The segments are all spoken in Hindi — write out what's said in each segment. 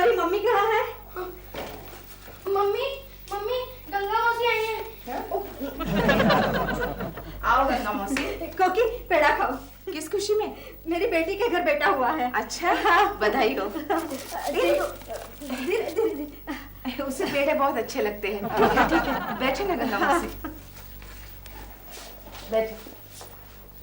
तुम्हारी मम्मी कहाँ है? मम्मी मम्मी गंगा मौसी आई है। आओ गंगा मौसी। कोकी पेड़ा खाओ। किस खुशी में? मेरी बेटी के घर बेटा हुआ है। अच्छा, बधाई हो। धीरे धीरे। उसे पेड़े बहुत अच्छे लगते हैं। ठीक है बैठे ना गंगा मौसी, बैठे।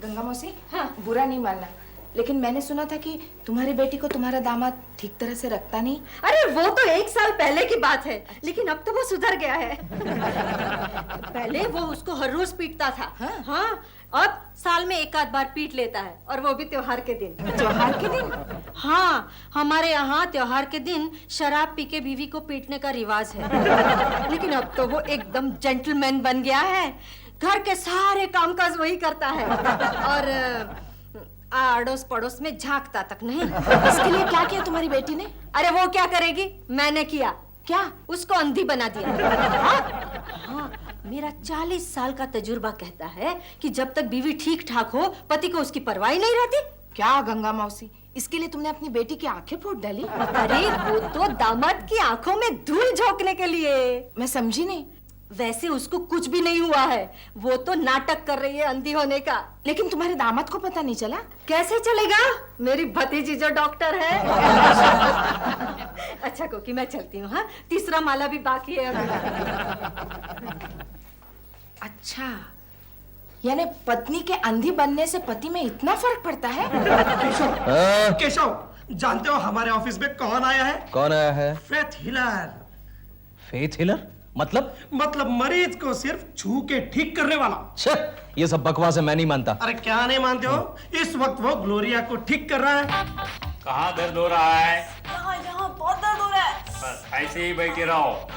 गंगा मौसी, हाँ। बुरा नहीं मानना, लेकिन मैंने सुना था कि तुम्हारी बेटी को तुम्हारा दामाद ठीक तरह से रखता नहीं। अरे वो तो 1 साल पहले की बात है, लेकिन अब तो वो सुधर गया है। पहले वो उसको हर रोज पीटता था। हाँ, अब साल में 1 आध बार पीट लेता है, और वो भी त्योहार के दिन। त्योहार के दिन? हाँ, हमारे यहाँ त्योहार के दिन शराब पी के बीवी को पीटने का रिवाज है। लेकिन अब तो वो एकदम जेंटलमैन बन गया है, घर के सारे कामकाज वही करता है, और आड़ोस पड़ोस में झांकता तक नहीं। इसके लिए क्या किया तुम्हारी बेटी ने? अरे वो क्या करेगी, मैंने किया। क्या? उसको अंधी बना दिया। हाँ, मेरा 40 साल का तजुर्बा कहता है कि जब तक बीवी ठीक ठाक हो, पति को उसकी परवाह ही नहीं रहती। क्या गंगा मौसी, इसके लिए तुमने अपनी बेटी की आंखें फोड़ डाली? अरे वो तो दामाद की आंखों में धूल झोंकने के लिए। मैं समझी नहीं। वैसे उसको कुछ भी नहीं हुआ है, वो तो नाटक कर रही है अंधी होने का। लेकिन तुम्हारे दामाद को पता नहीं चला? कैसे चलेगा, मेरी भतीजी जो डॉक्टर है। अच्छा कोकी, मैं चलती हूँ। हाँ, तीसरा माला भी बाकी है अभी। अच्छा, यानी पत्नी के अंधी बनने से पति में इतना फर्क पड़ता है? केशव, केशव, जानते हो हमारे ऑफिस में कौन आया है? कौन आया है? Faith healer. Faith healer? मतलब मरीज को सिर्फ छू के ठीक करने वाला। छे, ये सब बकवास है, मैं नहीं मानता। अरे क्या नहीं मानते हो? इस वक्त वो ग्लोरिया को ठीक कर रहा है। कहाँ दर्द हो रहा है? यहाँ बहुत दर्द हो रहा है। बस ऐसे ही बैठे रहो।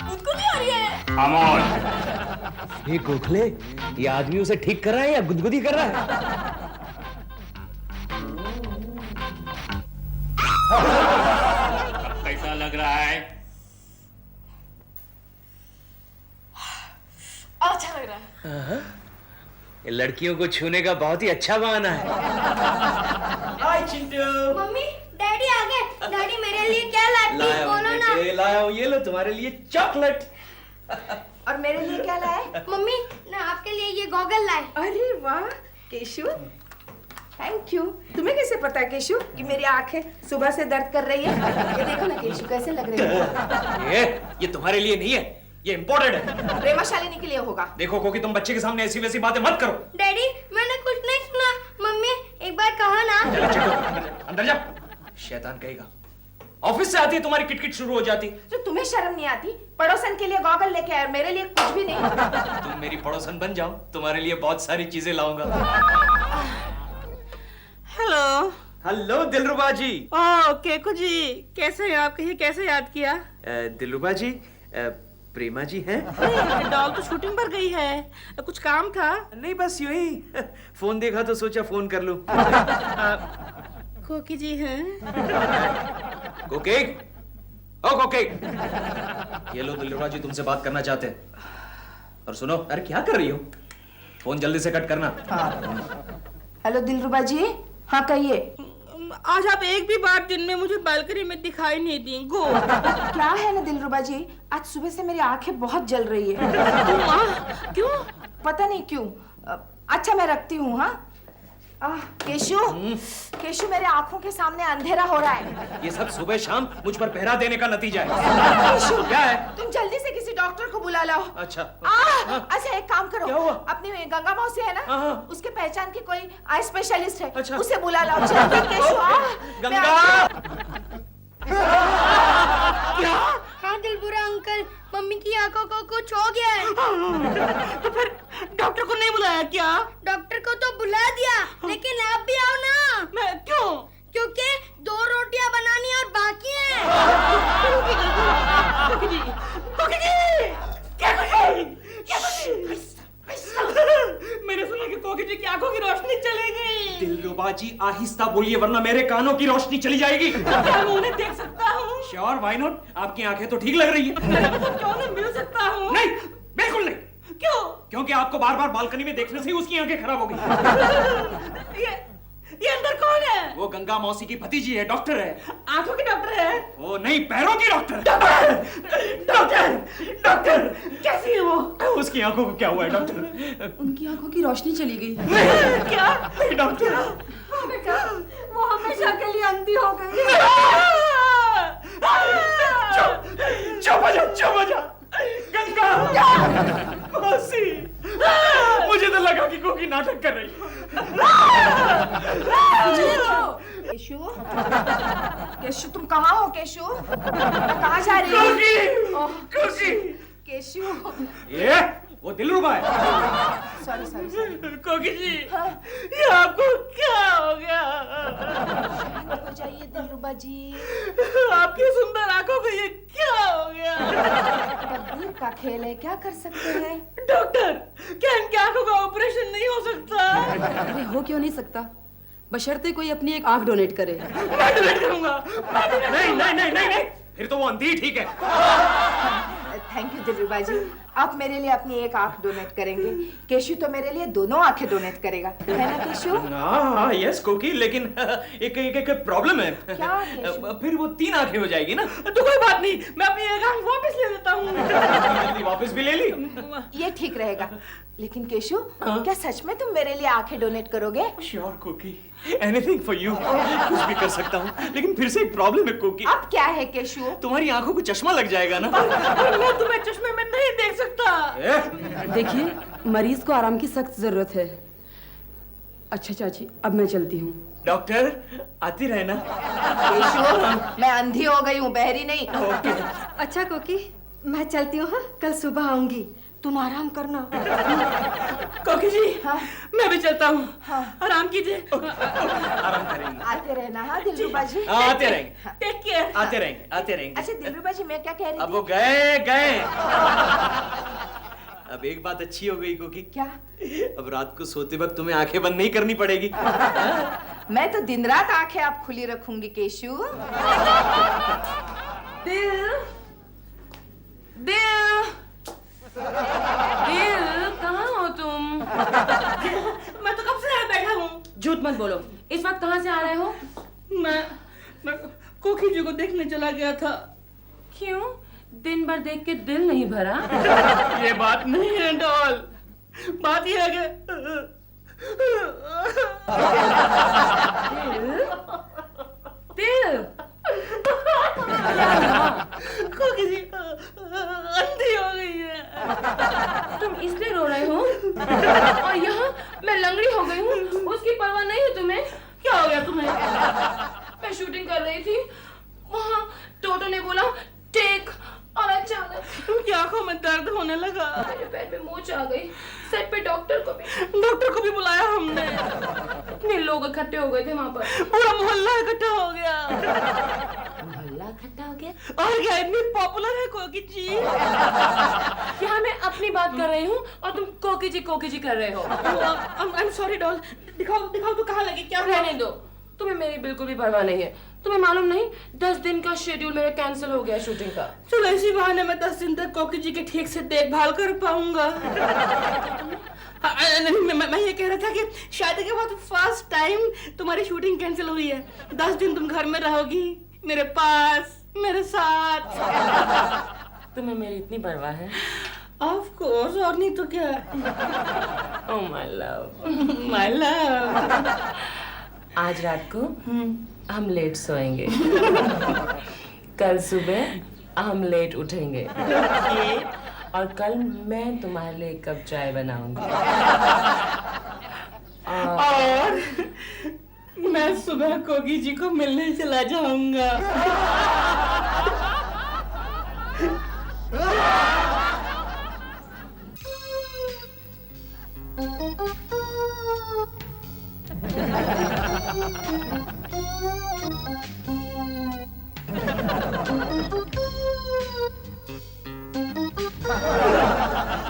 मुझको नहीं आ रही है। खामोश। ये गोखले, ये आदमी उसे ठीक कर रहा है या गुदगुदी कर रहा है? कैसा लग रहा है? अच्छा लग रहा है। ये लड़कियों को छूने का बहुत ही अच्छा बहाना है। हाय चिंटू। मम्मी डैडी आ गए। डैडी मेरे लिए क्या लाए, प्लीज बोलो ना। लाया हूं, ये लो तुम्हारे लिए चॉकलेट। और मेरे लिए क्या लाए? मम्मी ना आपके लिए ये गॉगल लाए। अरे वाह केशु, थैंक यू। तुम्हें कैसे पता केशु कि मेरी आंखें सुबह से दर्द कर रही है? ये देखो ना केशु कैसे लग रही है। ये तुम्हारे लिए नहीं है, ये इम्पोर्टेड है। प्रेमाशालिनी के लिए होगा। देखो क्योंकि तुम बच्चे के सामने ऐसी वैसी बातें मत करो। डैडी मैंने कुछ नहीं सुना। मम्मी एक बार कहो ना। अंदर जा, शैतान कहेगा। ऑफिस से आती है तुम्हारी किटकिट शुरू हो जाती। तो तुम्हें शर्म नहीं आती? पड़ोसन के लिए गॉगल लेके आए और मेरे लिए कुछ भी नहीं। तुम मेरी पड़ोसन बन जाओ, तुम्हारे लिए बहुत सारी चीजें लाऊंगा। हेलो। हेलो दिलरुबा जी। ओह केकू जी, कैसे हैं आप? कहिए कैसे याद किया? दिलरुबा जी, प्रेमा जी हैं? डॉल तो शूटिंग पर गई है, कुछ काम था? नहीं बस यूं ही फोन देखा तो सोचा फोन कर लूं। कोकी जी हैं? कोकेक, ओ कोकेक, ये लो दिलरुबा जी तुमसे बात करना चाहते हैं। और सुनो, अरे क्या कर रही हो? फोन जल्दी से कट करना। हेलो दिलरुबा जी, हाँ कहिए। आज आप एक भी बार दिन में मुझे बालकनी में दिखाई नहीं दी। गो। क्या है ना दिलरुबा जी, आज सुबह से मेरी आंखें बहुत जल रही है। क्यों? पता नहीं क्यों। अच्छा मैं रखती हूँ। हाँ केशु, केशु मेरे आंखों के सामने अंधेरा हो रहा है। ये सब सुबह शाम मुझ पर पहरा देने का नतीजा है। केशु क्या है? तुम जल्दी से किसी डॉक्टर को बुला लाओ। अच्छा। अच्छा एक काम करो, क्या हुआ? अपनी गंगा मौसी है ना, हाँ। उसके पहचान की कोई आई स्पेशलिस्ट है। अच्छा। उसे बुला लाओ जल्दी। केशु गंगा। क्या? हाँ दिलबुरा अंकल, मम्मी की आंखों को कुछ हो गया है। तो फिर डॉक्टर को नहीं बुलाया क्या? डॉक्टर को तो बुला दिया, लेकिन आप भी आओ ना। मैं क्यों? क्योंकि 2 रोटियां बनानी और बाकी हैं। कोकी जी, कोकी जी, क्या कोकी? क्या कोकी? मैंने सुना कि कोकी जी की आंखों की रोशनी चली गई। दिलरुबा जी आहिस्ता बोलिए वरना मेरे कानों की रोशनी चली जाएगी। क्या मैं उन्हें देख सकता हूँ? Sure, why not? आपकी आंखें तो ठीक लग रही है। क्यों नहीं मिल सकता हूँ? नहीं, बिल्कुल नहीं। क्यों? क्योंकि आपको बार बार बालकनी में देखने से ही उसकी आंखें खराब हो गई। ये अंदर कौन है? वो गंगा मौसी की भतीजी है, डॉक्टर है। आंखों की डॉक्टर है? वो नहीं, पैरों की डॉक्टर। डॉक्टर डॉक्टर कैसी है वो? उसकी आंखों को क्या हुआ है डॉक्टर? उनकी आंखों की रोशनी चली गई। क्या? डॉक्टर बेटा, वो हमेशा के लिए अंधी हो गई। चुप हो जा। गंगा मौसी, मुझे तो लगा कि कोकी नाटक कर रही है। केशु, केशु तुम कहाँ हो केशु? कहाँ जा रही हो? कोकी केशु, ये वो दिलरुबा है। Sorry sorry sorry. कोकी जी, ये आपको क्या हो गया? शांत हो जाइए दिलरुबा जी। आपकी सुंदर आंखों को ये क्या हो गया? तकदीर का खेल है, क्या कर सकते हैं? डॉक्टर, क्या इनकी आंखों का ऑपरेशन नहीं हो सकता? अरे हो क्यों नहीं सकता, बशर्ते कोई अपनी एक आंख डोनेट करे। मैं डोनेट करूंगा। नहीं, फिर तो वो अंधी ठीक है। थैंक यू दिलरुबा जी, आप मेरे लिए अपनी एक आंख डोनेट करेंगे, केशु तो मेरे लिए दोनों आंखें डोनेट करेगा, है ना केशु? हाँ यस कोकी, लेकिन एक प्रॉब्लम है। क्या केशु? फिर वो 3 आंखें हो जाएगी ना। तो कोई बात नहीं, मैं अपनी एक आंख वापस ले लेता हूँ। वापस भी ले ली। ये ठीक रहेगा, लेकिन केशु क्या सच में तुम मेरे लिए आंखें डोनेट करोगे? श्योर कोकी, एनीथिंग फॉर यू। कुछ भी कर सकता हूँ, लेकिन फिर से एक प्रॉब्लम है कोकी। अब क्या है केशु? तुम्हारी आंखों को चश्मा लग जाएगा ना। मैं तुम्हें चश्मे में नहीं देख सकता। देखिए, मरीज को आराम की सख्त जरूरत है। अच्छा चाची, अब मैं चलती हूँ। डॉक्टर आती रहना। केशु, मैं अंधी हो गई हूँ, बहरी नहीं। अच्छा कोकी, मैं चलती हूँ। हाँ, कल सुबह आऊंगी, तुम आराम करना। कोकी जी, हाँ? मैं भी चलता हूँ। हाँ। आराम कीजिए। आराम करेंगे। आते रहना हाँ दिलरुबा जी। आते रहेंगे, टेक केयर। आते रहेंगे। अच्छा दिलरुबा जी, मैं क्या कह रही अब थी? वो गए। अब एक बात अच्छी हो गई कोकी, क्या? अब रात को सोते वक्त तुम्हें आंखें बंद नहीं करनी पड़ेगी। मैं तो दिन रात आंखें आप खुली रखूंगी केशु। दिल, कहाँ हो तुम? मैं तो कब से यहाँ बैठा हूँ। झूठ मत बोलो, इस वक्त कहाँ से आ रहे हो? मैं कोकी जी को देखने चला गया था। क्यों? दिन भर देख के दिल नहीं भरा? ये बात नहीं है डॉल, बात ये है कि दिल, कोकी जी अंधी हो गई है। तुम इसलिए रो रहे हो? और यहाँ मैं लंगड़ी हो गई हूँ, उसकी परवाह नहीं है तुम्हें? क्या हो गया तुम्हें? मैं शूटिंग कर रही थी, वहाँ टोटो ने बोला टेक, और अचानक उनकी आंखों में दर्द होने लगा। मेरे पैर पे मोच आ गई। सेट पे डॉक्टर को भी बुलाया हमने। इतने लोग इकट्ठे हो गए थे वहाँ पर। पूरा मोहल्ला इकट्ठा हो गया। मोहल्ला इकट्ठा हो गया? और क्या इतनी पॉपुलर है कोकी जी? यहाँ मैं अपनी बात कर रही हूँ और तुम कोकी जी कर रहे हो। आई एम सॉरी डॉल, दिखाओ तो कहाँ लगी? क्या रहने दो, तुम्हें मेरी बिल्कुल भी परवाह नहीं है। तुम्हें मालूम नहीं, 10 दिन का शेड्यूल मेरा कैंसिल हो गया शूटिंग का। चलो इसी बहाने मैं 10 दिन तक कोकी जी की ठीक से देखभाल कर पाऊंगा। मैं ये कह रहा था कि शादी के बाद फर्स्ट टाइम तुम्हारी शूटिंग कैंसिल हुई है। 10 दिन तुम घर में रहोगी मेरे पास, मेरे साथ। तुम्हें मेरी इतनी परवाह है? ऑफ कोर्स, और नहीं तो क्या। Oh my love. आज रात को हम लेट सोएंगे। कल सुबह हम लेट उठेंगे। और कल मैं तुम्हारे लिए एक कप चाय बनाऊंगी। और मैं सुबह कोकी जी को मिलने चला जाऊंगा।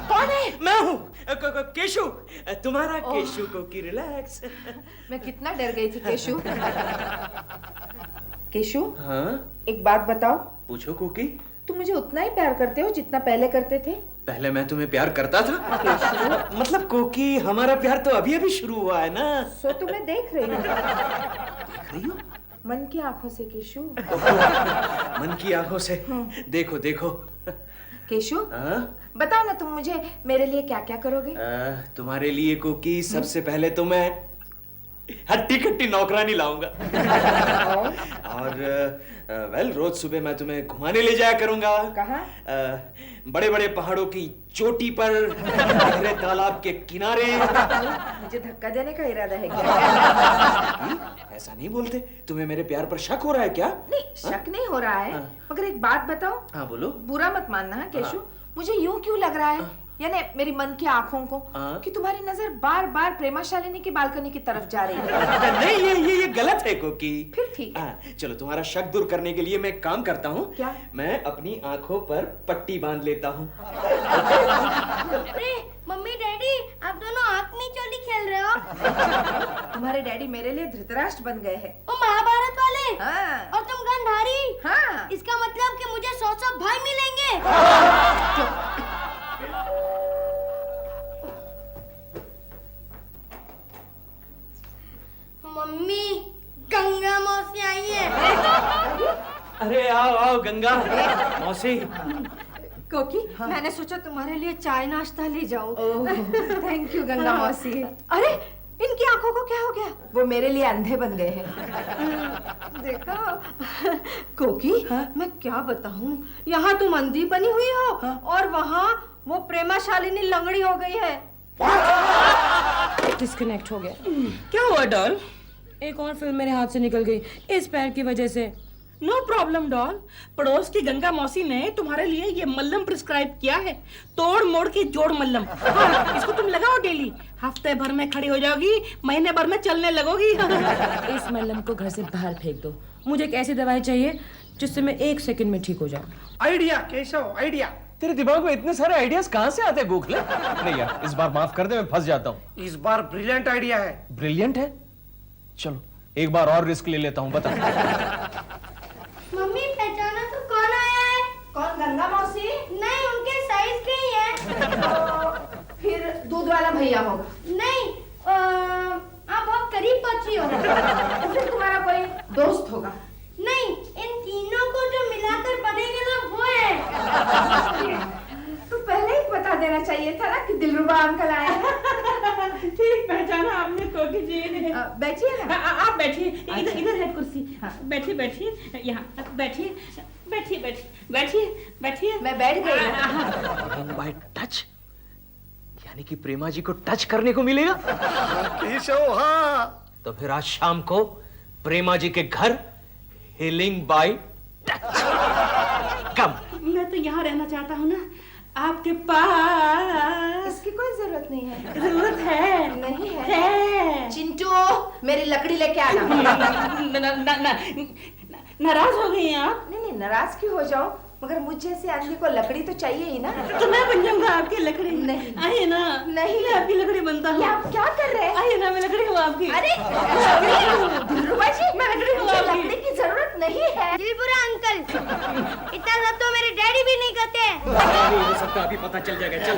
कौन है? मैं हूँ केशु, तुम्हारा केशु कोकी। रिलैक्स। मैं कितना डर गई थी केशु। केशु, हाँ एक बात बताओ, पूछो कोकी। तुम मुझे उतना ही प्यार करते हो जितना पहले करते थे? पहले मैं तुम्हें प्यार करता था? मतलब कोकी, हमारा प्यार तो अभी अभी शुरू हुआ है ना। सो तुम्हें देख रही हूँ, देख रही हो? मन की आंखों से केशु। मन की आंखों से देखो देखो। केशु, हाँ? बताओ ना, तुम मुझे मेरे लिए क्या क्या करोगे? तुम्हारे लिए कोकी सबसे पहले तो मैं हट्टी कट्टी नौकरानी लाऊंगा। और वेल, रोज सुबह मैं तुम्हें घुमाने ले जाया करूंगा। कहाँ? बड़े बड़े पहाड़ों की चोटी पर, गहरे तालाब के किनारे। मुझे धक्का देने का इरादा है क्या? ऐसा नहीं बोलते। तुम्हें मेरे प्यार पर शक हो रहा है क्या? नहीं, शक नहीं हो रहा है, मगर एक बात बताओ। हाँ बोलो। बुरा मत मानना है केशु, मुझे यूं क्यों लग रहा है, यानी मेरी मन की आंखों को, कि तुम्हारी नजर बार बार प्रेमाशालिनी की बालकनी की तरफ जा रही है। नहीं, ये गलत है कोकी। फिर ठीक है। चलो, तुम्हारा शक दूर करने के लिए मैं एक काम करता हूँ। क्या? मैं अपनी आंखों पर पट्टी बांध लेता हूँ। अरे मम्मी डैडी, आप दोनों आंख नहीं चोली खेल रहे हो? तुम्हारे डैडी मेरे लिए धृतराष्ट्र बन गए हैं। वो महाभारत वाले? हाँ। और तुम गंधारी? हाँ। इसका मतलब कि मुझे 100 भाई मिलेंगे। मम्मी, गंगा मौसी आई है। अरे आओ आओ गंगा मौसी। कोकी, मैंने सोचा तुम्हारे लिए चाय नाश्ता ले जाऊं। थैंक यू गंगा मौसी। अरे, इनकी आंखों को क्या हो गया? वो मेरे लिए अंधे बन गए हैं। देखो कोकी, मैं क्या बताऊं, यहाँ तुम अंधी बनी हुई हो और वहाँ वो प्रेमाशालिनी लंगड़ी हो गई है। डिस्कनेक्ट हो गया। क्या हुआ डॉल? एक और फिल्म मेरे हाथ से निकल गई इस पैर की वजह से। नो प्रॉब्लम डॉल, पड़ोस की गंगा मौसी ने तुम्हारे लिए ये मल्लम प्रिस्क्राइब किया है, तोड़ मोड़ के जोड़ मल्लम। हाँ, इसको तुम लगाओ डेली, हफ्ते भर में खड़ी हो जाओगी, महीने भर में चलने लगोगी। इस मल्लम को घर से बाहर फेंक दो। मुझे एक ऐसी दवाई चाहिए जिससे मैं 1 सेकंड में ठीक हो जाऊं। Idea Keshav, idea. तेरे दिमाग में इतने सारे आइडियाज कहाँ से आते हैं गोखले? नहीं यार, इस बार माफ कर दे, मैं फंस जाता हूँ। इस बार ब्रिलियंट आइडिया है। ब्रिलियंट है? चलो एक बार और रिस्क ले लेता हूँ, बता। मम्मी, पहचाना तो कौन आया है? कौन? गंगा मौसी? नहीं, उनके साइज के ही है। फिर दूध वाला भैया होगा। नहीं, आप बहुत करीब पहुंची हो। फिर तुम्हारा कोई दोस्त होगा। नहीं, इन तीनों को जो मिलाकर बनेगा ना वो है। तो पहले ही बता देना चाहिए था ना कि दिलरुबा अंकल आए हैं। ठीक पहचाना आपने कोकी जी। बैठिए ना। आप बैठिए, इधर है कुर्सी। बैठिए बैठिए, यहाँ बैठिए बैठिए बैठिए बैठिए बैठिए। मैं बैठ गई। बाय टच, यानी कि प्रेमा जी को टच करने को मिलेगा। केशव, हाँ। तो फिर आज शाम को प्रेमा जी के घर हीलिंग बाय टच। कम। मैं तो यहाँ रहना चाहता हूँ ना, आपके पास। इसकी कोई जरूरत नहीं है। जरूरत है। नहीं है। है। चिंटू, मेरी लकड़ी लेके आना। नाराज हो गई हैं आप? नहीं, नाराज क्यों हो जाओ, मगर मुझ जैसे आदमी को लकड़ी तो चाहिए ही ना। तो मैं बन जाऊंगा आपकी लकड़ी। नहीं। आइए ना। नहीं। मैं आपकी लकड़ी बनता हूँ। आप क्या कर रहे हैं? आइए ना, मैं लकड़ी हूँ आपकी। अरे दिलरुबा जी, मैं लकड़ी हूँ मुझे आपकी। लकड़ी की जरूरत नहीं है। दिलपुरा अंकल, इतना सब तो मेरे डैडी भी नहीं करते। नहीं हो सकता, अभी पता चल जाएगा। चल।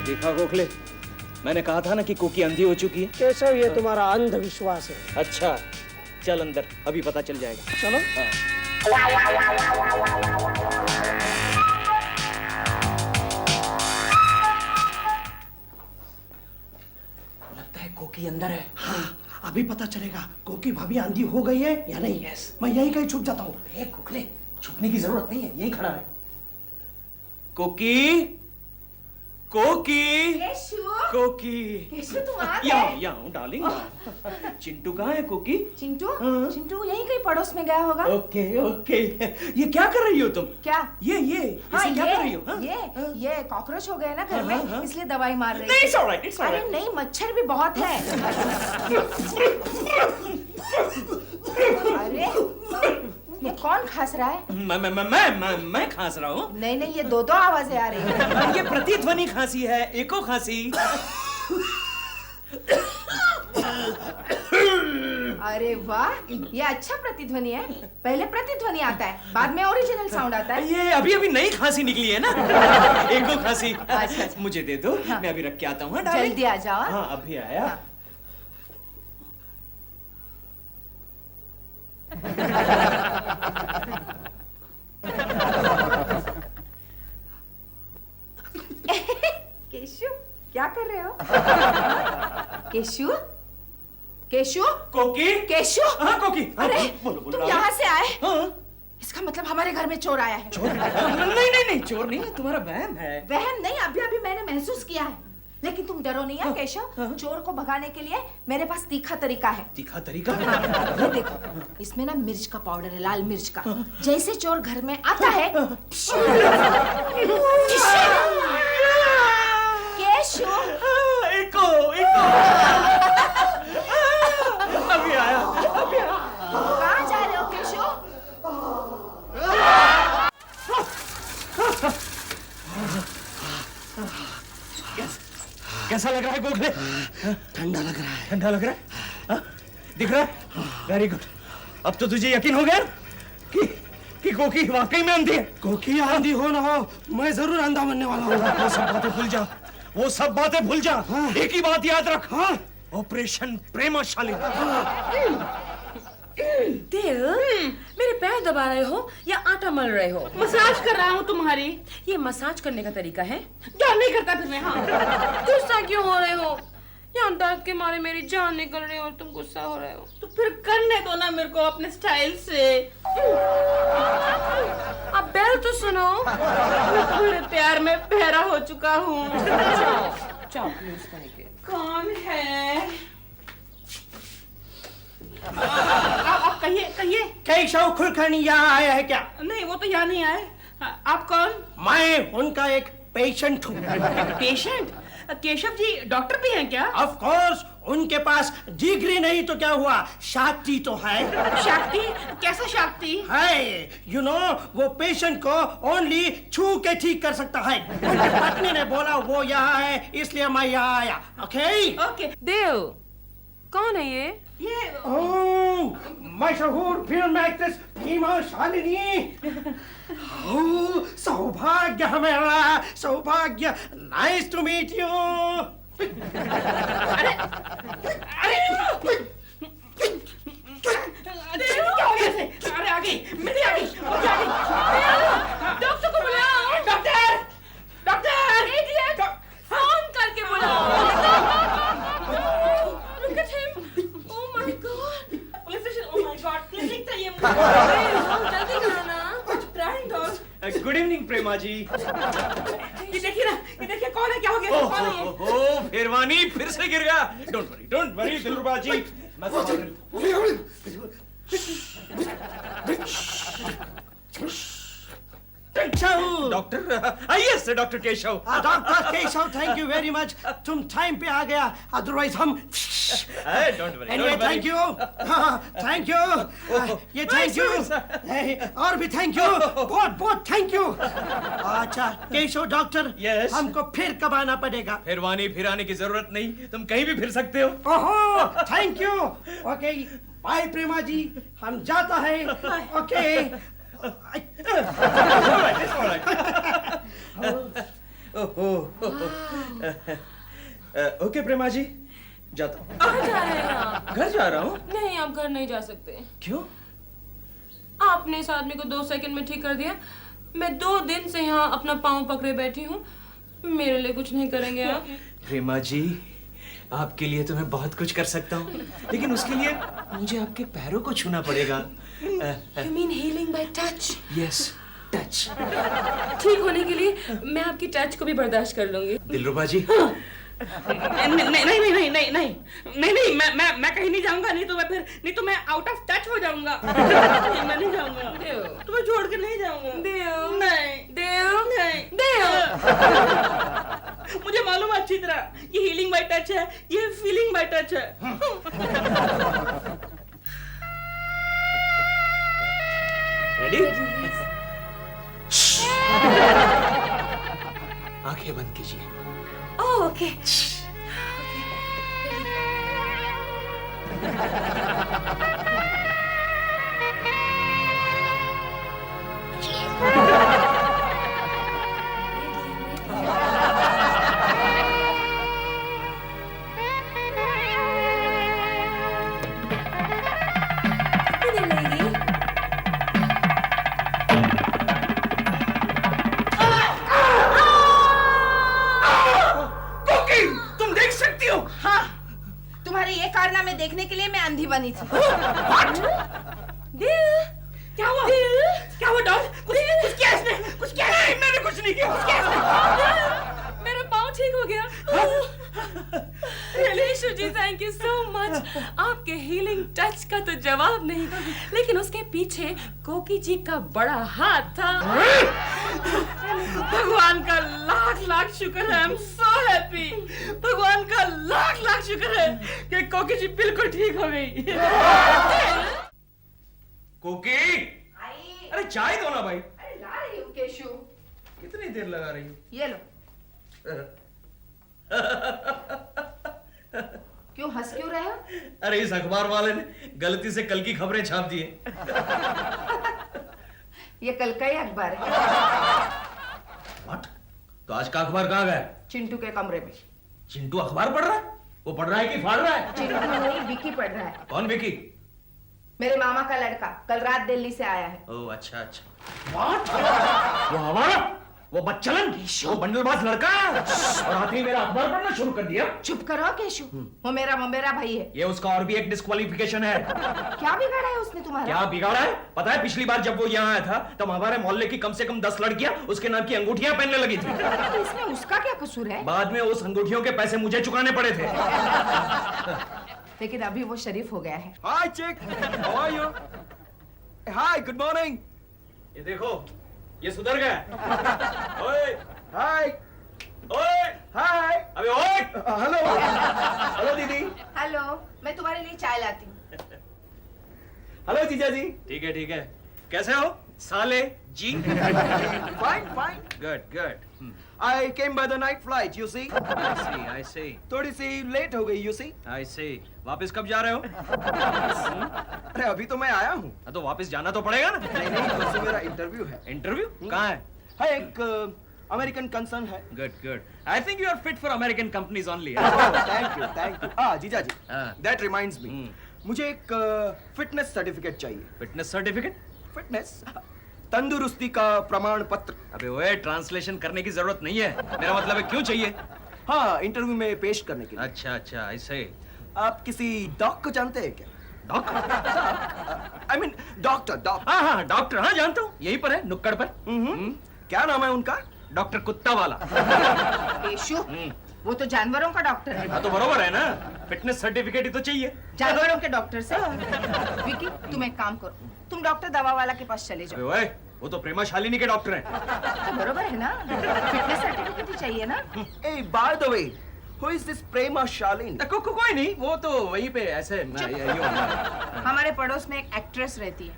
देखा गोखले, मैंने कहा था ना कि कोकी अंधी हो चुकी है। केशव, ये तुम्हारा अंधविश्वास है। अच्छा, चल अंदर, अभी पता चल जाएगा। चलो। लगता है कोकी अंदर है। हाँ, अभी पता चलेगा कोकी भाभी आंधी हो गई है या नहीं। मैं यहीं कहीं छुप जाता हूँ। गोखले, छुपने की जरूरत नहीं है, यहीं खड़ा है। कोकी, कोकी, केशु, कोकी। केशु तुम आ गए? यहाँ हूँ डार्लिंग। चिंटू कहाँ है कोकी? चिंटू, चिंटू यहीं कहीं पड़ोस में गया होगा। Okay okay. ये क्या कर रही हो तुम? क्या? ये हाँ, इसे क्या कर रही हो? हाँ? ये कॉकरोच हो गए ना घर में, इसलिए दवाई मार रही नहीं, थी। it's all right, it's all अरे right. नहीं, मच्छर भी बहुत है। अरे ये कौन खांस रहा है? मैं खांस रहा हूँ। नहीं नहीं, ये दो आवाजें आ रही है। ये प्रतिध्वनि खांसी है, एको खांसी। अरे वाह, ये अच्छा प्रतिध्वनि है। पहले प्रतिध्वनि आता है, बाद में ओरिजिनल साउंड आता है। ये अभी अभी नई खांसी निकली है ना। एक दो खांसी। अच्छा। मुझे दे दो, हाँ। मैं अभी रख के आता हूँ। जल्दी आ जाओ। हाँ अभी आया। केशु, क्या कर रहे हो? केशु, केशु, कोकी। केशु। हाँ कोकी। हाँ, अरे बोलो, बोलो, तुम हाँ। यहाँ से आए? हाँ। इसका मतलब हमारे घर में चोर आया है। चोर? नहीं नहीं नहीं, चोर नहीं है, तुम्हारा वहम है। वहम नहीं, अभी अभी मैंने महसूस किया है। लेकिन तुम डरो नहीं है केशव। चोर को भगाने के लिए मेरे पास तीखा तरीका है। तीखा तरीका? ये देखो, इसमें ना मिर्च का पाउडर है, लाल मिर्च का। जैसे चोर घर में आता है, केशव, एको एको। अभी आया, अभी आया। कहाँ जा रहे हो केशव? कैसा लग रहा है गोखले? ठंडा लग रहा है। ठंडा लग रहा है? हाँ? दिख रहा है? Very good. अब तो तुझे यकीन हो गया कि कोकी वाकई में अंधी है। कोकी आंधी हो ना हो, मैं जरूर अंधा बनने वाला हूँ। वो सब बातें भूल जा, वो सब बातें भूल जा। हाँ। एक ही बात याद रख। हाँ? ऑपरेशन प्रेमाशाली। दिल, मेरे पैर दबा रहे हो या आटा मल रहे हो? मसाज कर रहा हूँ तुम्हारी। ये मसाज करने का तरीका है? क्या नहीं करता फिर मैं? हाँ। गुस्सा क्यों हो रहे हो? यहाँ दर्द के मारे मेरी जान निकल रही है और तुम गुस्सा हो रहे हो। तो फिर करने दो ना मेरे को अपने स्टाइल से। अब बेल तो सुनो। मैं तुम्हारे प्यार में बहरा हो चुका हूँ। जाओ प्लीज करके। कौन है? आप कहिए कहिए। केशव कुलकर्णी यहाँ आया है क्या? नहीं, वो तो यहाँ नहीं आए। आप कौन? मैं उनका एक पेशेंट हूँ। पेशेंट? केशव जी डॉक्टर भी हैं क्या? ऑफ कोर्स, उनके पास डिग्री नहीं तो क्या हुआ, शक्ति तो है। शक्ति? कैसा शक्ति? है, यू नो, वो पेशेंट को ओनली छू के ठीक कर सकता है। उनकी पत्नी ने बोला वो यहाँ है, इसलिए मैं यहाँ आया। ओके? ओके। देव, कौन है ये? ये ओह, मशहूर film actress Bhima Shalini. Oh, सौभाग्य हमारा, सौभाग्य। Nice to meet you. अरे क्या हो गया इसे? अरे आ गई, मेरी आ गई, मुझे आ गई। डॉक्टर को बुलाओ। डॉक्टर, डॉक्टर, इडियट, फोन करके बुलाओ। Look at him. Oh my God. Police station. Oh my God, police लिखता है ये मुझे। जल्दी करो ना। Trying to- गुड इवनिंग प्रेमा जी। ये देखिए ना, ये देखिए कौन है, क्या हो गया? कौन है ये? ओह फिरवानी फिर से गिर गया। डोंट वरी दिलरुबा जी। मैं डॉक्टर, आइए से doctor Keshav. Doctor Keshav, thank you very much. तुम टाइम पे आ गया, अदरवाइज हम। Don't worry. Anyway, thank you. Thank you. ये थैंक यू और भी थैंक यू, बहुत बहुत थैंक यू। अच्छा केशव डॉक्टर, Yes? हमको फिर कब आना पड़ेगा? फिरवानी फिराने की जरूरत नहीं, तुम कहीं भी फिर सकते हो। ओहो, थैंक यू। ओके, बाय प्रेमा जी, हम जाता है। ओके। ओके प्रेमा जी, जाता हूँ। कहाँ जा रहे हैं आप? घर जा रहा हूँ। नहीं, आप घर नहीं जा सकते। क्यों? आपने इस आदमी को 2 सेकंड में ठीक कर दिया। मैं 2 दिन से यहाँ अपना पाँव पकड़े बैठी हूँ। मेरे लिए कुछ नहीं करेंगे आप? प्रेमा जी, आपके लिए तो मैं बहुत कुछ कर सकता हूँ, लेकिन उसके लिए मुझे आपके पैरों को छूना पड़ेगा। You mean healing by touch? Yes, touch. ठीक होने के लिए मैं आपकी टच को भी बर्दाश्त कर लूंगी। दिलरुबा जी। नहीं, मैं कहीं नहीं जाऊंगा। नहीं तो मैं आउट ऑफ टच हो जाऊंगा। नहीं, मैं नहीं जाऊंगा। देव, तुम्हें छोड़ के नहीं जाऊंगा। देव, नहीं, देव, नहीं, देव। मुझे मालूम है अच्छी तरह, ये हीलिंग बाय टच है, ये फीलिंग बाय टच है। रेडी? आंखें बंद कीजिए। Oh, okay. Okay. बनी थी। क्या हुआ? क्या हुआ डॉल? कुछ किया इसने? कुछ किया? नहीं, मैंने कुछ नहीं किया। कुछ किया इसने? मेरा पाँव ठीक हो गया। Keshav ji, thank you so much. आपके हीलिंग टच का तो जवाब नहीं, लेकिन उसके पीछे कोकी जी का बड़ा हाथ था। भगवान का लाख लाख शुक्र है। I am so happy. भगवान का लाख लाख शुक्र है कि कोकी जी बिल्कुल ठीक हो गई। कोकी, अरे चाय दो ना भाई। अरे ला रही हूँ केशु। कितनी देर लगा रही हो? ये लो। क्यों हंस क्यों रहे हो? अरे इस अखबार वाले ने गलती से कल की खबरें छाप दी है। ये कल का ही अखबार है। What? तो आज का अखबार कहाँ गया? चिंटू के कमरे में। चिंटू अखबार पढ़ रहा है? वो पढ़ रहा है कि फाड़ रहा है? चिंटू नहीं, विकी पढ़ रहा है। कौन विकी? मेरे मामा का लड़का, कल रात दिल्ली से आया है। ओह अच्छा अच्छा। What? वो हमारा? वो बच्चलन? वो बंडलबाज लड़का? और आते ही मेरा अखबार पढ़ना शुरू कर दिया? चुप करो केशु। वो मेरा ममेरा भाई है। ये उसका और भी एक डिस्क्वालिफिकेशन है। क्या बिगाड़ा है उसने तुम्हारा? क्या बिगाड़ा है? पता है पिछली बार जब वो यहाँ आया था तब हमारे मोहल्ले की कम से कम 10 लड़कियां उसके नाम की अंगूठियां पहनने लगी थी। तो इसमें उसका क्या कसूर है? बाद में उस अंगूठियों के पैसे मुझे चुकाने पड़े थे। लेकिन अभी वो शरीफ हो गया है। Hi, chick. How are you? Hi, good morning. ये देखो, ये सुधर गया। ओए, Hi. ओए, Hi. अबे ओए। Hello. Hello, दीदी. हेलो, मैं तुम्हारे लिए चाय लाती हूँ। Hello, जीजा जी. ठीक है। कैसे हो? साले जी। Fine, fine. Good good. I came by the night flight, you see. I see. थोड़ी सी लेट हो गई, you see. I see. वापस कब जा रहे हो? अरे अभी तो मैं आया हूँ। तो वापस जाना तो पड़ेगा ना? नहीं, परसों मेरा इंटरव्यू है। इंटरव्यू? कहाँ है? है एक अमेरिकन कंसर्न है। Good. I think you are fit for American companies only. Thank you. जीजा जी, हाँ। that reminds me. मुझे एक फिटनेस सर्टिफिकेट चाहिए। Fitness certificate? फिटनेस, तंदुरुस्ती का प्रमाण पत्र। अबे ओए, ट्रांसलेशन करने की जरूरत नहीं है। मेरा मतलब है क्यों चाहिए? हाँ, इंटरव्यू में पेश करने के लिए। अच्छा, ऐसे। आप किसी डॉक को जानते हैं क्या? डॉक्टर? I mean, doctor. हाँ, डॉक्टर, हाँ जानता हूँ। यहीं पर है, नुक्कड़ पर। क्या नाम है उनका? डॉक्टर कुत्ता वाला। केशु, वो तो जानवरों का डॉक्टर है। हाँ तो बरोबर है ना, फिटनेस सर्टिफिकेट ही तो चाहिए। जानवरों के डॉक्टर से। विकी, तुम एक काम करो, तुम डॉक्टर दवा वाला के पास चले जाओ। ओए, वो तो प्रेमा शालिनी के डॉक्टर हैं। तो बरोबर है ना, फिटनेस सर्टिफिकेट ही चाहिए ना। Hey, by the way, who is this प्रेमा शालिनी? कोई नहीं, वो तो वहीं पे ऐसे हमारे पड़ोस में एक एक्ट्रेस रहती है।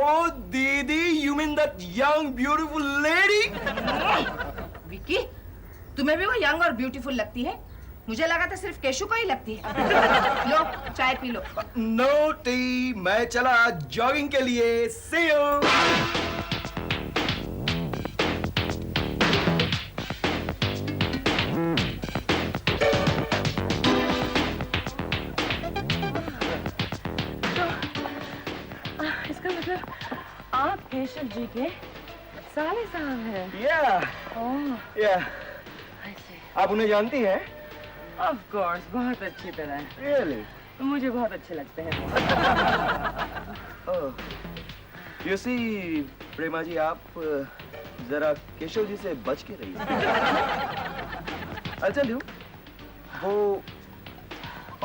Oh, दीदी, you mean that young beautiful lady? Vicky, तुम्हें भी वो यंग और ब्यूटीफुल लगती है? मुझे लगा था सिर्फ केशु को ही लगती है। लो, चाय पी लो। No tea, मैं चला जॉगिंग के लिए। See you. इसका मतलब आप केशव जी के साले साहब हैं। Yeah. आप उन्हें जानती हैं? ऑफ कोर्स, बहुत अच्छी तरह। Really? मुझे बहुत अच्छे लगते हैं। Oh. You see, प्रेमा जी, आप जरा केशव जी से बच के रहिए। I'll tell you, वो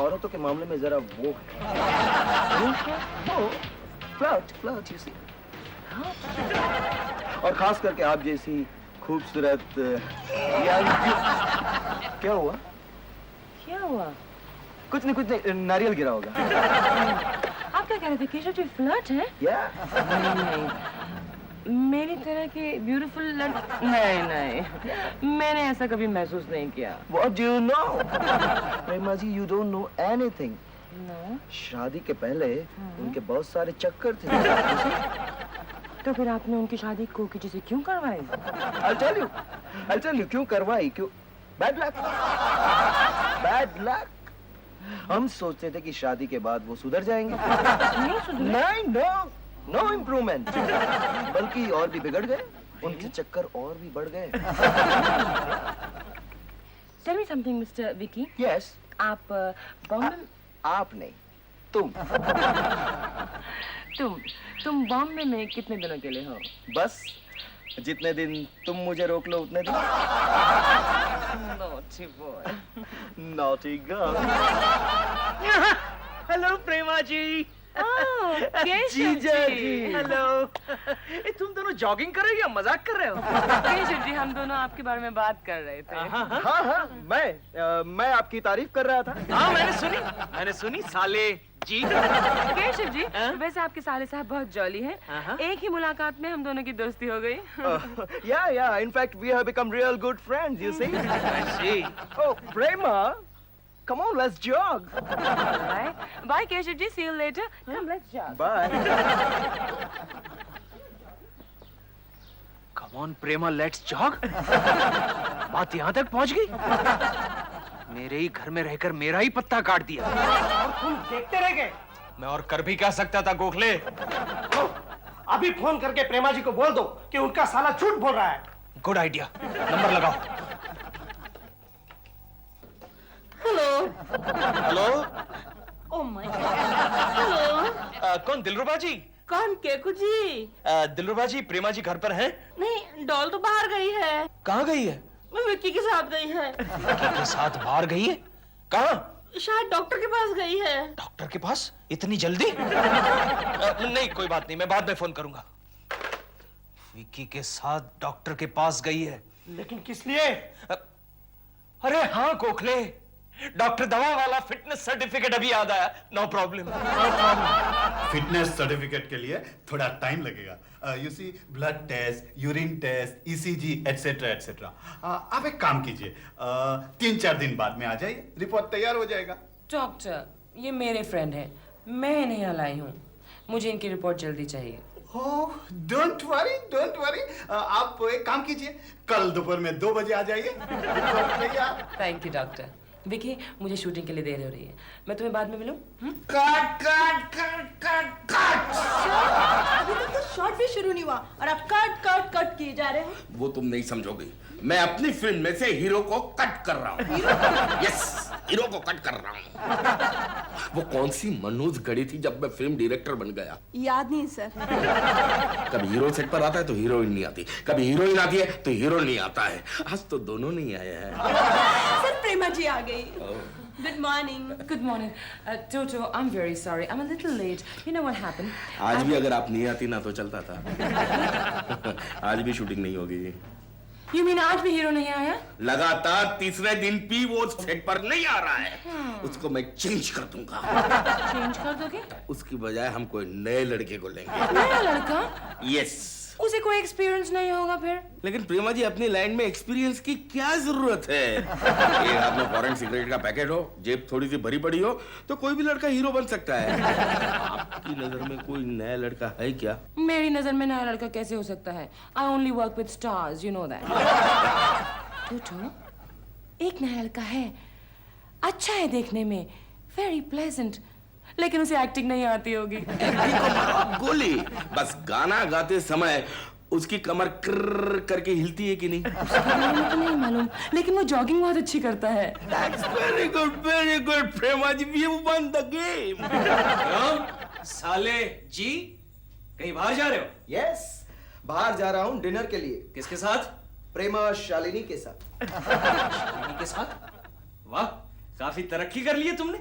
औरतों के मामले में जरा वो है। वो फ्लर्ट, you see. और खास करके आप जैसी खूबसूरत क्या हुआ? क्या हुआ? कुछ नहीं, नारियल गिरा होगा। आप क्या कह रहे थे? केशव जी फ्लर्ट है? नहीं, मेरी तरह के ब्यूटीफुल नहीं, मैंने ऐसा कभी महसूस नहीं किया। What do you know? Prema ji, you don't know anything. No? शादी के पहले उनके बहुत सारे चक्कर थे। तो फिर आपने उनकी शादी कोकी जी से क्यों करवाई? I'll tell you क्यों करवाई, क्यों? Bad luck. हम सोचते थे कि शादी के बाद वो सुधर जाएंगे। नहीं, no improvement. बल्कि और भी बिगड़ गए, उनके चक्कर और भी बढ़ गए। Tell me something, Mr. Vicky. Yes. आप बॉम्बे आप नहीं, तुम। तुम बॉम्बे में कितने दिनों के लिए हो? बस जितने दिन तुम मुझे रोक लो उतने दिन। Naughty boy. Naughty girl. Hello Prema ji. Keshav जीजा जी। जी। हेलो। तुम दोनों जॉगिंग कर रहे हो या मजाक कर रहे हो? केशव जी, हम दोनों आपके बारे में बात कर रहे थे। हाँ, मैं आपकी तारीफ कर रहा था। हाँ, मैंने सुनी साले जी। केशव जी, वैसे आपके साले साहब बहुत जॉली हैं। एक ही मुलाकात में हम दोनों की दोस्ती हो गई। Yeah, in fact we have become real good friends, you see. I see. Oh, Prema, come on, let's jog. Alright. Bye, Keshav ji. See you later. Come, let's jog. Bye. Come on, Prema, let's jog. बात यहाँ तक पहुँच गई। मेरे ही घर में रहकर मेरा ही पत्ता काट दिया। और तुम देखते रह गए। मैं और कर भी क्या सकता था गोखले। तो, अभी फोन करके प्रेमा जी को बोल दो कि उनका साला झूठ बोल रहा है। Good idea. नंबर लगाओ। Hello. Oh my God. Hello. कौन? दिलरुबा जी? कौन? केकू जी? दिलरुबा जी, प्रेमा जी घर पर हैं? नहीं, डॉल तो बाहर गई है। कहाँ गई है? वो विक्की के साथ गई है। विक्की के साथ बाहर गई है? कहाँ? शायद डॉक्टर के पास गई है। डॉक्टर के पास? इतनी जल्दी? नहीं, कोई बात नहीं, मैं बाद में फोन करूंगा। विक्की के साथ डॉक्टर के पास गई है। लेकिन किस लिए? अरे हाँ गोखले, डॉक्टर दवा वाला फिटनेस सर्टिफिकेट अभी याद आया। No problem. फिटनेस सर्टिफिकेट के लिए थोड़ा टाइम लगेगा। You see, blood test, urine test, ECG et cetera et cetera. आप एक काम कीजिए, 3-4 दिन बाद में आ जाइए, रिपोर्ट तैयार हो जाएगा। डॉक्टर, ये मेरे फ्रेंड है, मैं इन्हें यहाँ लाई हूँ। मुझे इनकी रिपोर्ट जल्दी चाहिए। ओह, डोंट वरी, डोंट वरी। आप एक काम कीजिए, कल दोपहर में 2 बजे आ जाइए, रिपोर्ट तैयार। Thank you doctor. विकी, मुझे शूटिंग के लिए देर हो रही है, मैं तुम्हें बाद में मिलूं? Cut cut cut cut cut. अभी तक तो शॉट भी शुरू नहीं हुआ और आप कट कट कट किए जा रहे हो। वो तुम नहीं समझोगी। मैं अपनी फिल्म में से हीरो को कट कर रहा हूँ। यस, हीरो को कट कर रहा हूँ। वो कौन सी मनहूस घड़ी थी जब मैं फिल्म डायरेक्टर बन गया? याद नहीं सर। कभी हीरो सेट पर आता है तो हीरोइन नहीं आती, कभी हीरोइन आती है तो हीरो नहीं आता है। आज तो दोनों नहीं आए हैं। सर, प्रेमा जी आ गई। Good morning. Good morning. Toto, I'm very sorry. I'm a little late. You know what happened? आज भी अगर आप नहीं आती ना तो चलता था। आज भी शूटिंग नहीं होगी। You mean आज भी हीरो नहीं आया? लगातार तीसरे दिन भी वो सेट पर नहीं आ रहा है। उसको मैं चेंज कर दूंगा। चेंज कर दोगे? उसकी बजाय हम कोई नए लड़के को लेंगे। नया लड़का? यस। उसे कोई एक्सपीरियंस नहीं होगा फिर? लेकिन प्रेमा जी, अपनी लाइन में एक्सपीरियंस की क्या जरूरत है? एक हाथ में फॉरेन सिगरेट का पैकेट हो, जेब थोड़ी सी भरी पड़ी हो, तो कोई भी लड़का हीरो बन सकता है। आपकी नजर में कोई नया लड़का है क्या? मेरी नजर में नया लड़का कैसे हो सकता है? I only work with stars, you know that. टोटो, एक नया लड़का है, अच्छा है देखने में, very pleasant, लेकिन उसे एक्टिंग नहीं आती होगी। एक्टिंग को मारो गोली, बस गाना गाते समय उसकी कमर कर करके हिलती है कि नहीं? उसके बारे में तो नहीं मालूम, लेकिन वो जॉगिंग बहुत अच्छी करता है। That's very good, Prema ji, we won the game. साले जी, कहीं बाहर जा रहे हो? यस, बाहर जा रहा हूँ डिनर के लिए। किसके साथ? प्रेमा शालिनी के साथ। शालिनी के साथ? वाह, काफी तरक्की कर ली है तुमने।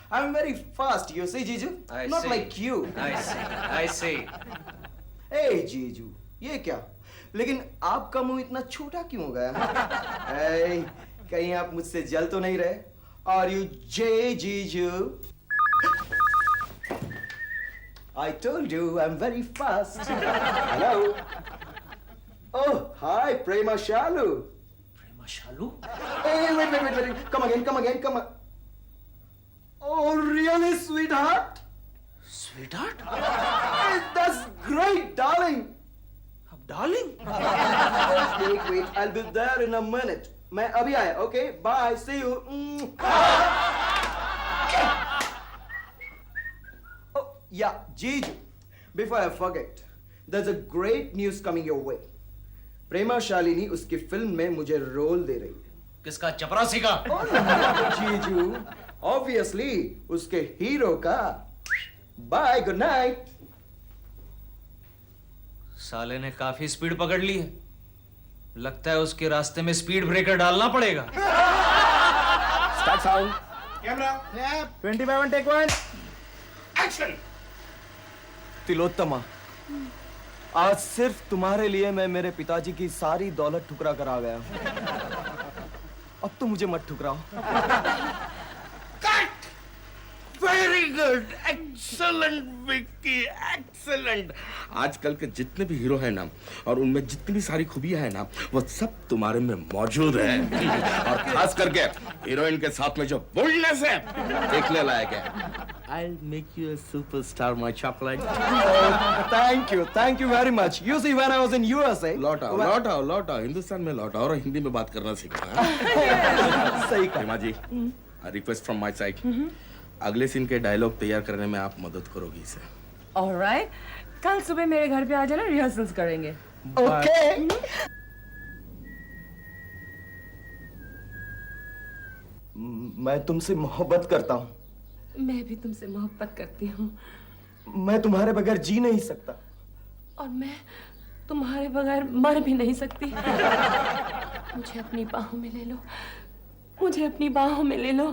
I'm very fast, you see, Jiju. Not like you. I see. Hey, Jiju, ये क्या? लेकिन आपका मुंह इतना छोटा क्यों हो गया? hey, कहीं आप मुझसे जल तो नहीं रहे? Are you Jiju? I told you I'm very fast. Hello. Oh, hi, Prema Shalu. Prema Shalu? Hey, wait. Come again. Oh, really, sweetheart? Sweetheart? Hey, that's great, darling. Darling? Wait, I'll be there in a minute. मैं अभी आया, okay? Bye, see you. Oh, yeah, Jiju. Before I forget, there's a great news coming your way. प्रेमा शालिनी उसकी फिल्म में मुझे रोल दे रही है। किसका? चपरासी का? जीजू, ऑब्वियसली उसके हीरो का। Bye, good night. साले ने काफी स्पीड पकड़ ली है, लगता है उसके रास्ते में स्पीड ब्रेकर डालना पड़ेगा। Start sound. Camera 20/1 take 1 action. Tilottama, आज सिर्फ तुम्हारे लिए मैं मेरे पिताजी की सारी दौलत ठुकरा कर आ गया। अब तो मुझे मत ठुकराओ। Very good, excellent Vicky, excellent. आजकल के जितने भी हीरो हैं ना, और उनमें जितनी भी सारी खूबियां हैं ना, वो सब तुम्हारे में मौजूद है। और खास करके हीरोइन के साथ में जो बोल्डनेस है, देखने लायक है। I'll make you a superstar, my chocolate. Thank you very much. You see, when I was in USA, लौट आओ। हिंदुस्तान में लौट आओ और हिंदी में बात करना सीखना। सही कहा। Hema ji, request from my side, अगले सीन के डायलॉग तैयार करने में आप मदद करोगी इसे। ऑलराइट, कल सुबह मेरे घर पे आ जाना, रिहर्सल्स करेंगे। ओके। मैं तुमसे मोहब्बत करता हूँ। मैं भी तुमसे मोहब्बत करती हूँ। मैं तुम्हारे बगैर जी नहीं सकता। और मैं तुम्हारे बगैर मर भी नहीं सकती। मुझे अपनी बाहों में ले लो, मुझे अपनी बाहों में ले लो।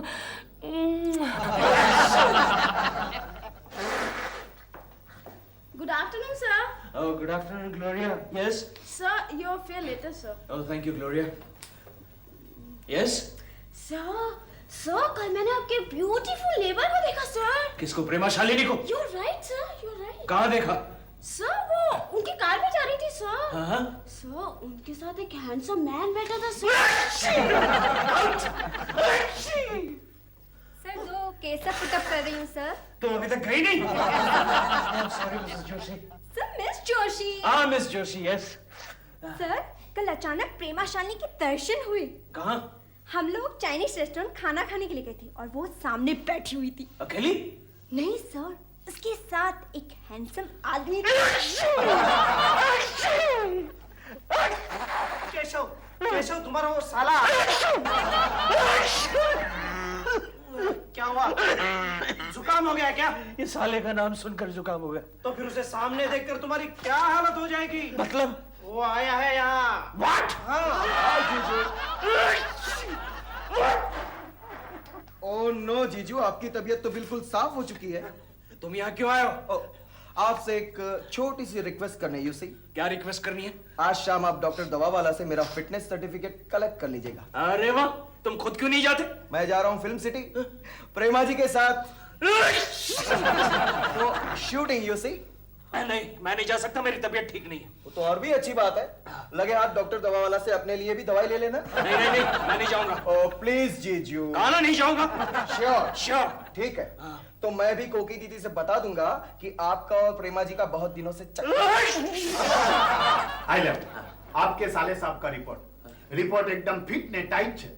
Good afternoon, sir. Oh, good afternoon, Gloria. Yes? Sir, your fare later, sir. Oh, thank you, Gloria. Yes? Sir, कल मैंने आपके ब्यूटीफुल नेबर को देखा, सर। किसको? प्रेमा शालिनी को? You're right, sir. You're right. कहाँ देखा? सर, वो उनकी कार में जा रही थी, सर। हाँ? सर, उनके साथ एक हैंडसम मैन बैठा था, सर। सर, दो केसर पिकअप कर रही हूँ, सर। तुम अभी तक गई नहीं? Sorry, Mrs. Joshi. Sir, miss Joshi. हाँ, मिस जोशी, yes. सर, कल अचानक प्रेमा शालिनी की दर्शन हुई। कहाँ? हम लोग चाइनीज रेस्टोरेंट खाना खाने के लिए गए थे और वो सामने बैठी हुई थी। अकेली? नहीं सर, उसके साथ एक हैंडसम आदमी। केशव तुम्हारा वो साला क्या हुआ? जुकाम हो गया क्या? ये साले का नाम सुनकर जुकाम हो गया। तो फिर उसे सामने देखकर तुम्हारी क्या हालत हो जाएगी? मतलब? वो आया है यहाँ। What? ओह नो जीजू, आपकी तबीयत तो बिल्कुल साफ हो चुकी है। तुम यहाँ क्यों आए हो? आपसे एक छोटी सी रिक्वेस्ट करनी है। You see. क्या रिक्वेस्ट करनी है? आज शाम आप डॉक्टर दवावाला से मेरा फिटनेस सर्टिफिकेट कलेक्ट कर लीजिएगा। अरे वाह, तुम खुद क्यों नहीं जाते? मैं जा रहा हूँ फिल्म सिटी, प्रेमा जी के साथ तो शूटिंग। You see. नहीं, मैं नहीं जा सकता, मेरी तबीयत ठीक नहीं है। वो तो और भी अच्छी बात है। लगे हाथ डॉक्टर दवावाला से अपने लिए भी दवाई ले लेना। नहीं, मैं नहीं जाऊंगा। ओह प्लीज जीजू। कहा नहीं जाऊंगा। श्योर। ठीक है, तो मैं भी कोकी दीदी से बता दूंगा कि आपका और प्रेमा जी का बहुत दिनों से आई लव आपके साले साहब का रिपोर्ट एकदम फिट ने टाइट है।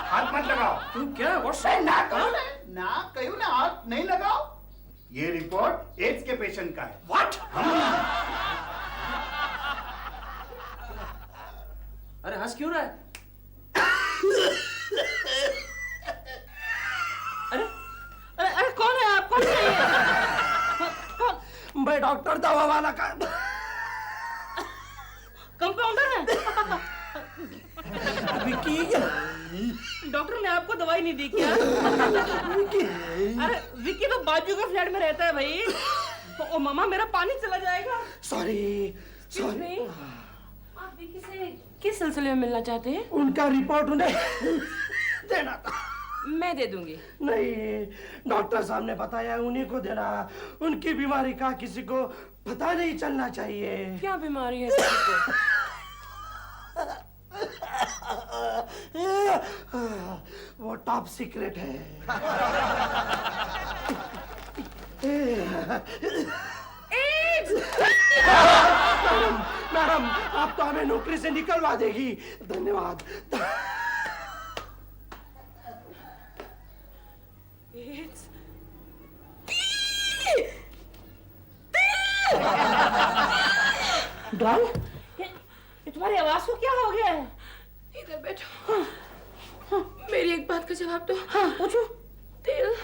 हाथ मत लगाओ। तू क्या? ना कहो ना, हाथ नहीं लगाओ। ये रिपोर्ट एड्स के पेशेंट का है। व्हाट? अरे हंस क्यों रहा है? अरे कौन है आप? कौन है ये? मैं डॉक्टर दवा वाला का कंपाउंडर है। विकी, डॉक्टर ने आपको दवाई नहीं दी क्या? अरे विकी तो बाजू के फ्लैट में रहता है भाई। ओ मामा, मेरा पानी चला जाएगा। सॉरी। आप विकी से किस सिलसिले में मिलना चाहते हैं? उनका रिपोर्ट उन्हें देना था। मैं दे दूंगी। नहीं, डॉक्टर साहब ने बताया उन्हीं को देना। उनकी बीमारी का किसी को पता नहीं चलना चाहिए। क्या बीमारी है किसी को? वो टॉप सीक्रेट है। मैडम, आप तो हमें नौकरी से निकलवा देगी। धन्यवाद। डॉल, ये तुम्हारी आवाज को क्या हो गया है? इधर बैठो। मेरी एक बात का जवाब दो। हाँ पूछो। तेल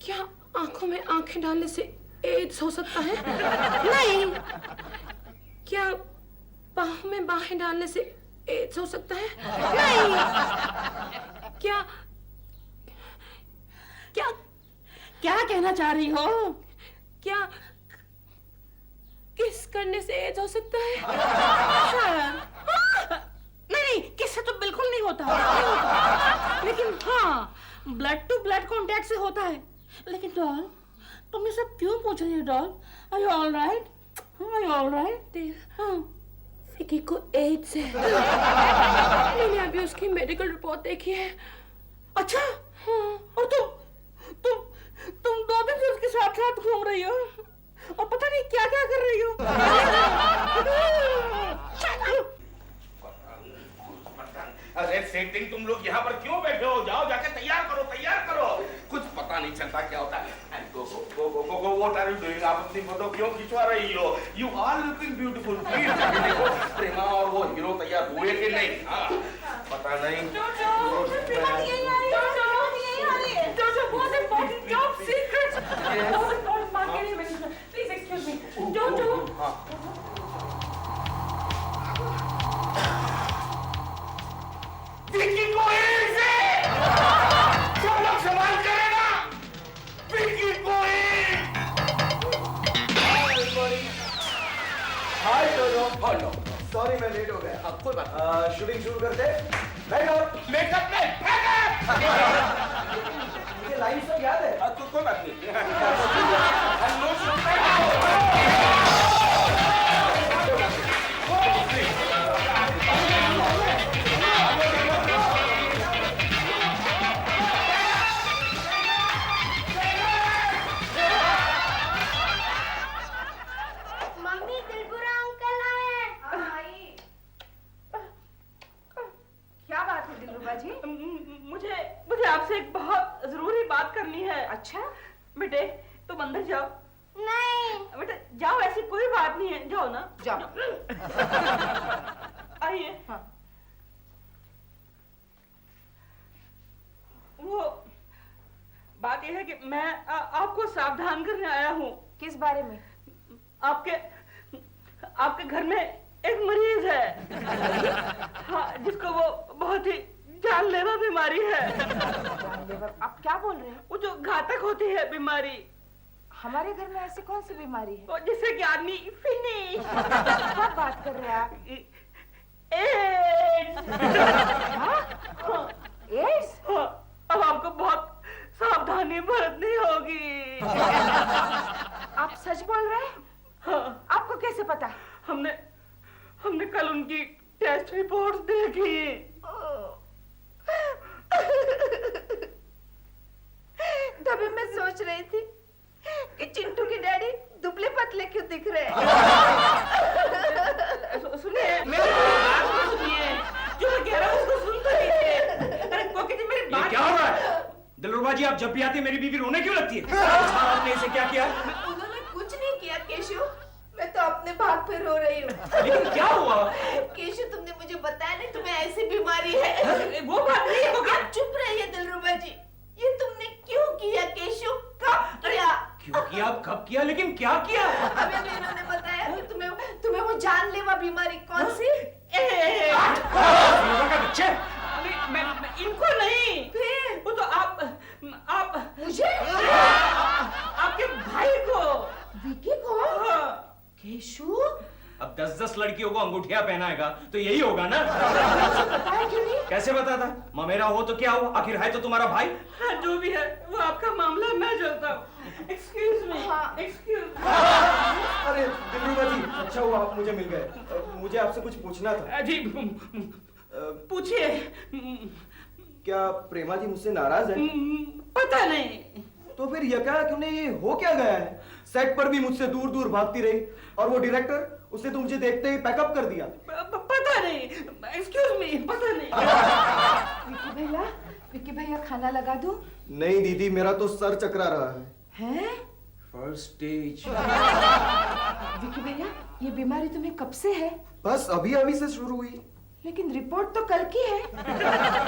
क्या आंखों में आंखें डालने से एड्स हो सकता है? नहीं। क्या बाहों में बाहें डालने से एड्स हो सकता है? नहीं। क्या क्या क्या कहना चाह रही हो? क्या किस करने से एड्स हो सकता है? नहीं, किससे तो बिल्कुल नहीं होता। लेकिन हाँ, ब्लड टू ब्लड कांटेक्ट से होता है। लेकिन डॉल, तुम ये सब क्यों पूछ रही हो doll? Are you all right? Are you all right? हाँ। विकी को एड्स है। मैंने अभी उसकी मेडिकल रिपोर्ट देखी है। अच्छा? हाँ। और तुम 2 दिन से उसके साथ साथ घूम रही हो और पता नहीं क्या क्या कर रही हो। अरे सेटिंग, तुम लोग यहाँ पर क्यों बैठे हो? जाओ जाके तैयार करो, तैयार करो। कुछ पता नहीं चलता क्या होता है। Go go go go go go, what are you doing? आप अपनी फोटो क्यों खिंचवा रही हो? You are looking beautiful. Please जाके देखो प्रेमा और वो हीरो तैयार हुए कि नहीं। हाँ, पता नहीं। बहुत इंपॉर्टेंट जॉब सीक्रेट। बहुत important marketing management. Please excuse me. जोजो। विकी को एड्स है। सब लोग सवाल करेगा। विकी को एड्स। हाय जोजो। हेलो। सॉरी मैं लेट हो गया। कोई बात शूटिंग शुरू करते। बैकअप। मेकअप में ये लाइन सब याद है? कोई बात नहीं। मम्मी त्रिपुरा अंकल आए। क्या बात है दिलरुबा जी? मुझे आपसे एक बहुत जरूरी बात करनी है। अच्छा बेटे तुम अंदर जाओ। नहीं बेटे जाओ, ऐसी कोई बात नहीं है, जाओ ना। जाओ। आइए। हाँ। वो बात यह है कि मैं आपको सावधान करने आया हूँ। किस बारे में? आपके घर में एक मरीज है। हाँ, जिसको वो बहुत ही जानलेवा बीमारी है। जानलेवा? आप क्या बोल रहे हैं? वो जो घातक होती है बीमारी। हमारे घर में ऐसी कौन सी बीमारी है? वो जिससे कि आदमी फिनिश। क्या बात कर रहे हैं आप? एड्स। हाँ? एड्स? हाँ, अब आपको बहुत सावधानी बरतनी होगी। आप सच बोल रहे हैं? हाँ। आपको कैसे पता? हमने कल उनकी टेस्ट रिपोर्ट्स देखी। तभी मैं सोच रही थी कि चिंटू के डैडी दुबले पतले क्यों दिख रहे हैं। सुनिए, मेरी बात तो सुनिए। जो मैं कह रहा हूँ उसको सुन तो लीजिए। अरे कोकी जी मेरी बात। क्या हो रहा है? दिलरुबा जी, आप जब भी आती मेरी बीवी रोने क्यों लगती है? आपने इसे क्या किया? उन्होंने कुछ नहीं किया केशु, मैं तो अपने भाग पे रो रही हूँ। लेकिन क्या हुआ? केशु तुमने मुझे बताया नहीं तुम्हें ऐसी बीमारी है। वो बात नहीं है। आप चुप रहिए दिलरुबा जी। ये तुमने क्यों किया केशु? कब किया? क्यों किया? कब किया? लेकिन क्या किया? अभी इन्होंने बताया कि तुम्हें वो जानलेवा बीमारी कौन सी? बच्चे मैं इनको नहीं। फिर वो तो आप मुझे? आपके भाई को। विकी को? हाँ। केशु? अब 10-10 लड़कियों को अंगूठियां पहनाएगा तो यही होगा ना? बताया क्यों नहीं? कैसे बताता? ममेरा हो तो क्या हो, आखिर है तो तुम्हारा भाई। हाँ, जो भी है वो आपका मामला, मैं चलता हूँ। Excuse me. हाँ। एक्सक्यूज। अरे दिलरुबा जी, अच्छा हुआ आप मुझे मिल गए। मुझे आपसे कुछ पूछना था। जी पूछिए। क्या प्रेमा जी मुझसे नाराज है? पता नहीं। तो फिर यका क्यों नहीं? हो क्या गया है? सेट पर भी मुझसे दूर दूर भागती रही और वो डायरेक्टर, उसने तो मुझे देखते ही पैकअप कर दिया। पता नहीं। एक्सक्यूज मी, पता नहीं। विकी भैया खाना लगा दूं? नहीं दीदी, मेरा तो सर चकरा रहा है। हैं? First stage. विकी भैया, ये बीमारी तुम्हें कब से है? बस अभी अभी से शुरू हुई। लेकिन रिपोर्ट तो कल की है।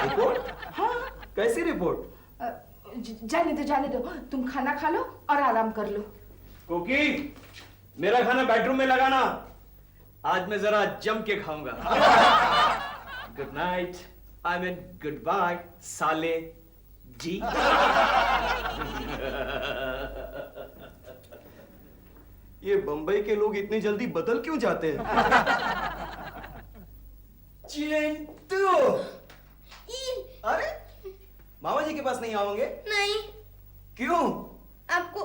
रिपोर्ट? हाँ। कैसी रिपोर्ट? जाने दो, तुम खाना खा लो और आराम कर लो। कुकी, मेरा खाना बेडरूम में लगाना। आज मैं जरा जम के खाऊंगा। Good night, I mean good bye साले जी। ये बंबई के लोग इतनी जल्दी बदल क्यों जाते हैं? चिंटू! अरे मामा जी के पास नहीं आओगे? नहीं। क्यों? आपको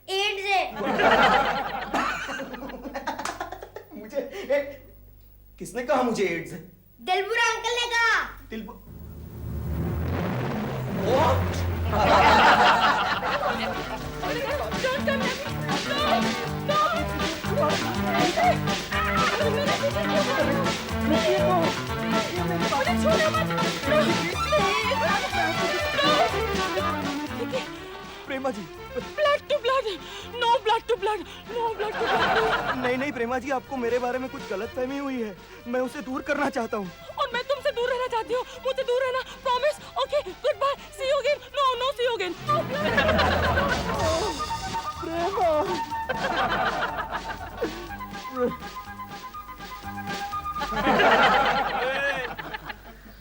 एड्स है। मुझे किसने कहा मुझे एड्स है? दिलबुरा अंकल ने कहा। Prema ji, blood to blood, no blood to blood, no blood to blood. नहीं प्रेमा जी, आपको मेरे बारे में कुछ गलतफहमी हुई है। मैं उसे दूर करना चाहता हूँ। और मैं तुमसे दूर रहना चाहती हूँ। मुझसे दूर रहना, promise? Okay, good bye, see you again. No see you again.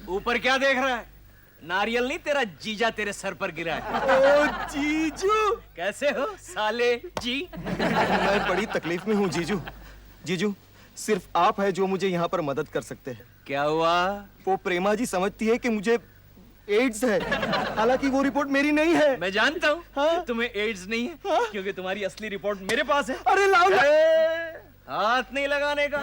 ऊपर क्या देख रहा है? नारियल नहीं, तेरा जीजा तेरे सर पर गिरा है। ओ जीजू, कैसे हो साले जी? मैं बड़ी तकलीफ में हूँ जीजू। जीजू, सिर्फ आप है जो मुझे यहाँ पर मदद कर सकते हैं। क्या हुआ? वो प्रेमा जी समझती है कि मुझे एड्स है, हालांकि वो रिपोर्ट मेरी नहीं है। मैं जानता हूँ। हाँ? तुम्हें एड्स नहीं है। हाँ? क्योंकि तुम्हारी असली रिपोर्ट मेरे पास है। अरे लाओ। हाथ नहीं लगाने का।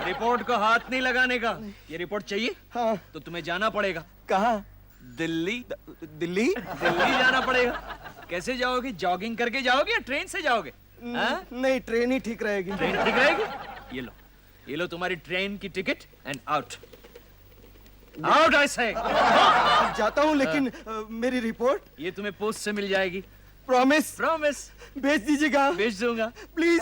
रिपोर्ट को हाथ नहीं लगाने का। ये रिपोर्ट चाहिए? हाँ। तो तुम्हें जाना पड़ेगा। कहाँ? दिल्ली। दिल्ली जाना पड़ेगा। कैसे जाओगे? जॉगिंग करके जाओगे या ट्रेन से जाओगे? नहीं, ट्रेन ही ठीक रहेगी। ट्रेन ठीक रहेगी? ये लो तुम्हारी ट्रेन की ticket and out. Out I से। जाता हूँ, लेकिन मेरी रिपोर्ट? ये तुम्हें पोस्ट से मिल जाएगी। प्रॉमिस? प्रॉमिस। भेज दीजिएगा। भेज दूंगा, प्लीज।